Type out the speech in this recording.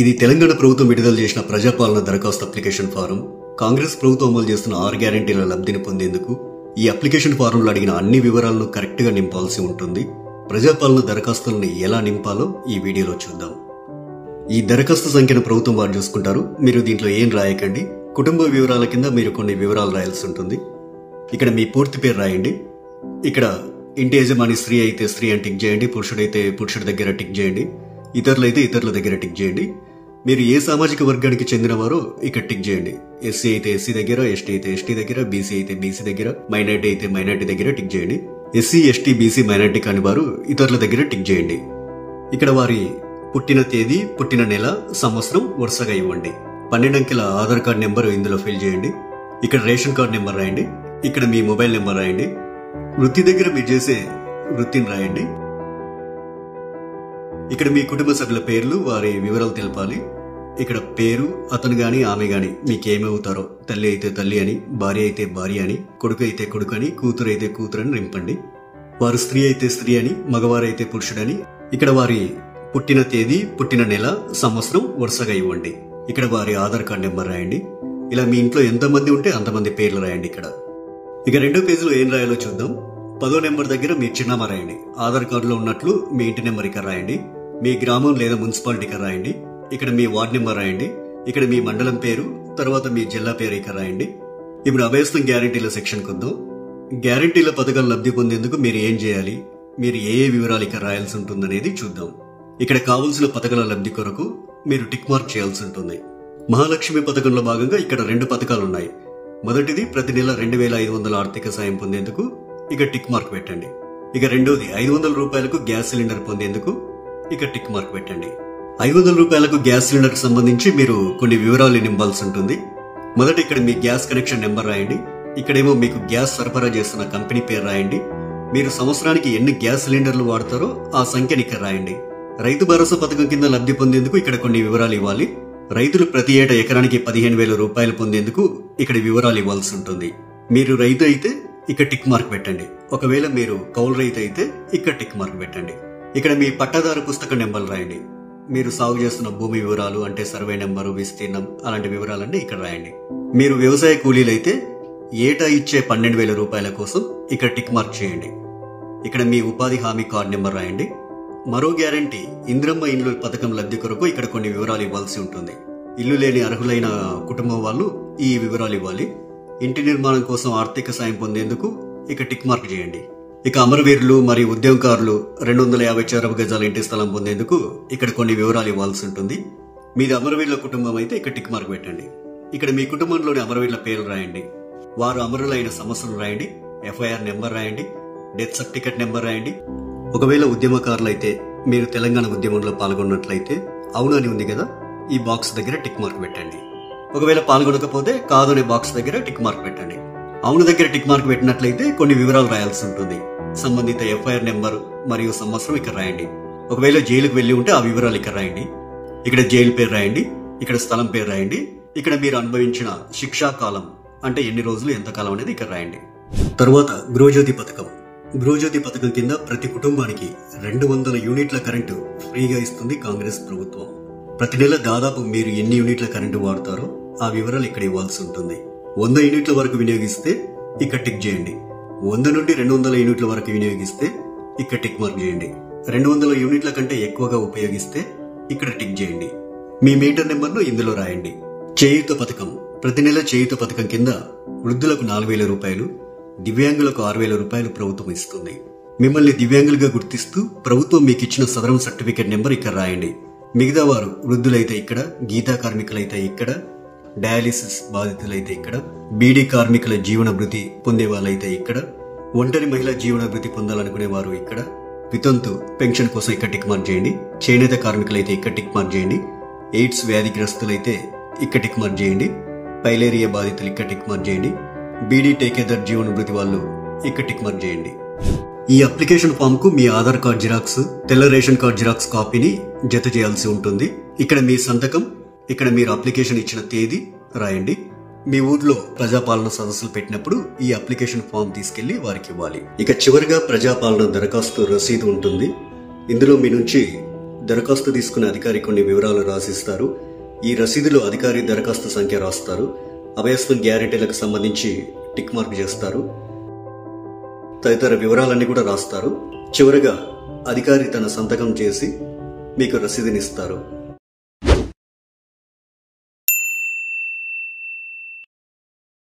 ఇది తెలంగాణ ప్రభుత్వం విడుదల చేసిన ప్రజాపాలన దరఖాస్తు అప్లికేషన్ ఫారం. కాంగ్రెస్ ప్రభుత్వం అమలు చేస్తున్న 6 గ్యారెంటీల లబ్ధిని పొందేందుకు ఈ అప్లికేషన్ ఫారంలో అడిగిన అన్ని వివరాలను కరెక్ట్ గా నింపాల్సి ఉంటుంది. ప్రజాపాలన దరఖాస్తులను ఎలా నింపాలో ఈ వీడియోలో చూద్దాం. ఈ దరఖాస్తు సంఖ్యను ప్రభుత్వం వారు చూసుకుంటారు. మీరు దీంట్లో ఏం రాయకండి. కుటుంబ వివరాల కింద మీరు కొన్ని వివరాలు రాయాల్సి ఉంటుంది. ఇక్కడ మీ పూర్తి పేరు రాయండి. ఇక్కడ ఇంటి యజమాని స్త్రీ అయితే స్త్రీ అని టిక్ చేయండి, పురుషుడైతే పురుషుడి దగ్గర టిక్ చేయండి, ఇతరులైతే ఇతరుల దగ్గర టిక్ చేయండి. మీరు ఏ సామాజిక వర్గానికి చెందినవారో ఇక్కడ టిక్ చేయండి. ఎస్సీ అయితే ఎస్సీ దగ్గర, ఎస్టీ అయితే ఎస్టీ దగ్గర, బీసీ అయితే బీసీ దగ్గర, మైనార్టీ అయితే మైనార్టీ దగ్గర టిక్ చేయండి. ఎస్సీ ఎస్టీ బీసీ మైనార్టీ కాని వారు ఇతరుల దగ్గర టిక్ చేయండి. ఇక్కడ వారి పుట్టిన తేదీ, పుట్టిన నెల, సంవత్సరం వరుసగా ఇవ్వండి. 12 అంకెల ఆధార్ కార్డ్ నెంబర్ ఇందులో ఫిల్ చేయండి. ఇక్కడ రేషన్ కార్డ్ నెంబర్ రాయండి. ఇక్కడ మీ మొబైల్ నెంబర్ రాయండి. వృత్తి దగ్గర మీరు చేసే వృత్తిని రాయండి. ఇక్కడ మీ కుటుంబ సభ్యుల పేర్లు, వారి వివరాలు తెలపాలి. ఇక్కడ పేరు, అతను గాని ఆమె గాని మీకేమవుతారో, తల్లి అయితే తల్లి అని, భార్య అయితే భార్య అని, కొడుకు అయితే కొడుకు అని, కూతురు అయితే కూతురు అని నింపండి. వారు స్త్రీ అయితే స్త్రీ అని, మగవారైతే పురుషుడని. ఇక్కడ వారి పుట్టిన తేదీ, పుట్టిన నెల, సంవత్సరం వరుసగా ఇవ్వండి. ఇక్కడ వారి ఆధార్ కార్డ్ నెంబర్ రాయండి. ఇలా మీ ఇంట్లో ఎంతమంది ఉంటే అంతమంది పేర్లు రాయండి. ఇక్కడ ఇక 2వ పేజీలో ఏం రాయాలో చూద్దాం. 10వ నెంబర్ దగ్గర మీ చిరునామా రాయండి. ఆధార్ కార్డులో ఉన్నట్లు మీ ఇంటి నెంబర్ ఇక్కడ రాయండి. మీ గ్రామం లేదా మున్సిపాలిటీ ఇక్కడ రాయండి. ఇక్కడ మీ వార్డ్ నెంబర్ రాయండి. ఇక్కడ మీ మండలం పేరు, తర్వాత మీ జిల్లా పేరు ఇక్కడ రాయండి. ఇప్పుడు అభయస్థం గ్యారెంటీల సెక్షన్ కొద్దాం. గ్యారెంటీల పథకాలు లబ్ధి పొందేందుకు మీరు ఏం చేయాలి, మీరు ఏ వివరాలు ఇక్కడ రాయాల్సి ఉంటుందనేది చూద్దాం. ఇక్కడ కావలసిన పథకాల లబ్ధి కొరకు మీరు టిక్ మార్క్ చేయాల్సి ఉంటుంది. మహాలక్ష్మి పథకంలో భాగంగా ఇక్కడ 2 పథకాలు ఉన్నాయి. మొదటిది ప్రతి నెల 2500 ఆర్థిక సాయం పొందేందుకు ఇక టిక్ మార్క్ పెట్టండి. ఇక రెండోది 500 రూపాయలకు గ్యాస్ సిలిండర్ పొందేందుకు ఇక టిక్ మార్క్ పెట్టండి. 500 రూపాయలకు గ్యాస్ సిలిండర్ సంబంధించి మీరు కొన్ని వివరాలు నింపాల్సి ఉంటుంది. మొదట ఇక్కడ మీ గ్యాస్ కనెక్షన్ నెంబర్ రాయండి. ఇక్కడేమో మీకు గ్యాస్ సరఫరా చేస్తున్న కంపెనీ పేరు రాయండి. మీరు సంవత్సరానికి ఎన్ని గ్యాస్ సిలిండర్లు వాడతారో ఆ సంఖ్యని ఇక్కడ రాయండి. రైతు భరోసా పథకం కింద లబ్ధి పొందేందుకు ఇక్కడ కొన్ని వివరాలు ఇవ్వాలి. రైతులు ప్రతి ఏటా ఎకరానికి 15,000 రూపాయలు పొందేందుకు ఇక్కడ వివరాలు ఇవ్వాల్సి ఉంటుంది. మీరు రైతు అయితే ఇక్కడ టిక్ మార్క్ పెట్టండి. ఒకవేళ మీరు కౌలు రైతు అయితే ఇక్కడ టిక్ మార్క్ పెట్టండి. ఇక్కడ మీ పట్టాదారు పుస్తక నెంబర్లు రాయండి. మీరు సాగు చేస్తున్న భూమి వివరాలు అంటే సర్వే నెంబరు, విస్తీర్ణం అలాంటి వివరాలన్నీ ఇక్కడ రాయండి. మీరు వ్యవసాయ కూలీలైతే ఏటా ఇచ్చే 12,000 రూపాయల కోసం ఇక్కడ టిక్ మార్క్ చేయండి. ఇక్కడ మీ ఉపాధి హామీ కార్డు నెంబర్ రాయండి. మరో గ్యారంటీ ఇందిరమ్మ ఇండ్ల పథకం లబ్ధి కొరకు ఇక్కడ కొన్ని వివరాలు ఇవ్వాల్సి ఉంటుంది. ఇల్లు లేని అర్హులైన కుటుంబం వాళ్ళు ఈ వివరాలు ఇవ్వాలి. ఇంటి నిర్మాణం కోసం ఆర్థిక సాయం పొందేందుకు ఇక టిక్ మార్క్ చేయండి. ఇక అమరవీరులు మరియు ఉద్యమకారులు 250 చదరపు గజాల ఇంటి స్థలం పొందేందుకు ఇక్కడ కొన్ని వివరాలు ఇవ్వాల్సి ఉంటుంది. మీది అమరవీరుల కుటుంబం అయితే ఇక్కడ టిక్ మార్క్ పెట్టండి. ఇక్కడ మీ కుటుంబంలోని అమరవీరుల పేర్లు రాయండి. వారు అమరులైన సంవత్సరం రాయండి. ఎఫ్ఐఆర్ నెంబర్ రాయండి. డెత్ సర్టిఫికెట్ నెంబర్ రాయండి. ఒకవేళ ఉద్యమకారులైతే మీరు తెలంగాణ ఉద్యమంలో పాల్గొన్నట్లయితే అవును అని ఉంది కదా, ఈ బాక్స్ దగ్గర టిక్ మార్క్ పెట్టండి. ఒకవేళ పాల్గొనకపోతే కాదు అనే బాక్స్ దగ్గర టిక్ మార్క్ పెట్టండి. అవును దగ్గర టిక్ మార్క్ పెట్టినట్లయితే కొన్ని వివరాలు రాయాల్సి ఉంటుంది. సంబంధిత ఎఫ్ఐఆర్ నెంబర్ మరియు సంవత్సరం ఇక్కడ రాయండి. ఒకవేళ జైలుకు వెళ్లి ఉంటే ఆ వివరాలు ఇక్కడ రాయండి. ఇక్కడ జైలు పేరు రాయండి. ఇక్కడ స్థలం పేరు రాయండి. ఇక్కడ మీరు అనుభవించిన శిక్షా కాలం అంటే ఎన్ని రోజులు, ఎంత కాలం అనేది ఇక్కడ రాయండి. తరువాత గృహజ్యోతి పథకం. గృహజ్యోతి పథకం కింద ప్రతి కుటుంబానికి 200 యూనిట్ల కరెంటు ఫ్రీగా ఇస్తుంది కాంగ్రెస్ ప్రభుత్వం. ప్రతి నెల దాదాపు మీరు ఎన్ని యూనిట్ల కరెంటు వాడతారో ఆ వివరాలు ఇక్కడ ఇవ్వాల్సి ఉంటుంది. 100 యూనిట్ల వరకు వినియోగిస్తే ఇక్కడ టిక్ చేయండి. 100 నుండి 200 యూనిట్ల వరకు వినియోగిస్తే ఇక్కడ టిక్ మార్క్ చేయండి. 200 యూనిట్ల కంటే ఎక్కువగా ఉపయోగిస్తే ఇక్కడ టిక్ చేయండి. మీ మీటర్ నెంబర్ను ఇందులో రాయండి. చేయూత పథకం. ప్రతి నెల చేయూత పథకం కింద వృద్ధులకు 4,000 రూపాయలు, దివ్యాంగులకు 6,000 రూపాయలు ప్రభుత్వం ఇస్తుంది. మిమ్మల్ని దివ్యాంగులుగా గుర్తిస్తూ ప్రభుత్వం మీకు ఇచ్చిన సదరం సర్టిఫికేట్ నెంబర్ ఇక్కడ రాయండి. మిగతా వారు వృద్ధులైతే ఇక్కడ, గీతా కార్మికులైతే ఇక్కడ, డయాలిసిస్ బాధితులైతే ఇక్కడ, బీడీ కార్మికుల జీవన భృతి పొందే వాళ్ళైతే ఇక్కడ, ఒంటరి మహిళా జీవన భృతి పొందాలనుకునే వారు ఇక్కడ, వితంతు పెన్షన్ కోసం ఇక్కడ టిక్ మార్క్ చేయండి. చేనేత కార్మికులైతే ఇక్కడ టిక్ మార్క్ చేయండి. ఎయిడ్స్ వ్యాధిగ్రస్తులైతే ఇక్కడ టిక్ మార్క్ చేయండి. పైలేరియా బాధితులు ఇక్కడ టిక్ మార్క్ చేయండి. బీడీ టేకేదర్ జీవన భృతి వాళ్ళు ఇక్కడ టిక్ మార్క్ చేయండి. ఈ అప్లికేషన్ ఫామ్ కు మీ ఆధార్ కార్డ్ జిరాక్స్, తెల్ల రేషన్ కార్డ్ జిరాక్స్ కాపీని జత చేయాల్సి ఉంటుంది. ఇక్కడ మీ సంతకం, ఇక్కడ మీరు అప్లికేషన్ ఇచ్చిన తేదీ రాయండి. మీ ఊర్లో ప్రజాపాలన సదస్సులు పెట్టినప్పుడు ఈ అప్లికేషన్ ఫామ్ తీసుకెళ్లి వారికి ఇవ్వాలి. ఇక చివరిగా ప్రజాపాలన దరఖాస్తు రసీదు ఉంటుంది. ఇందులో మీ నుంచి దరఖాస్తు తీసుకునే అధికారి కొన్ని వివరాలు రాసిస్తారు. ఈ రసీదులో అధికారి దరఖాస్తు సంఖ్య రాస్తారు. అభయస్వన్ గ్యారెంటీలకు సంబంధించి టిక్ మార్క్ చేస్తారు. తదితర వివరాలన్నీ కూడా రాస్తారు. చివరగా అధికారి తన సంతకం చేసి మీకు రసీదునిస్తారు.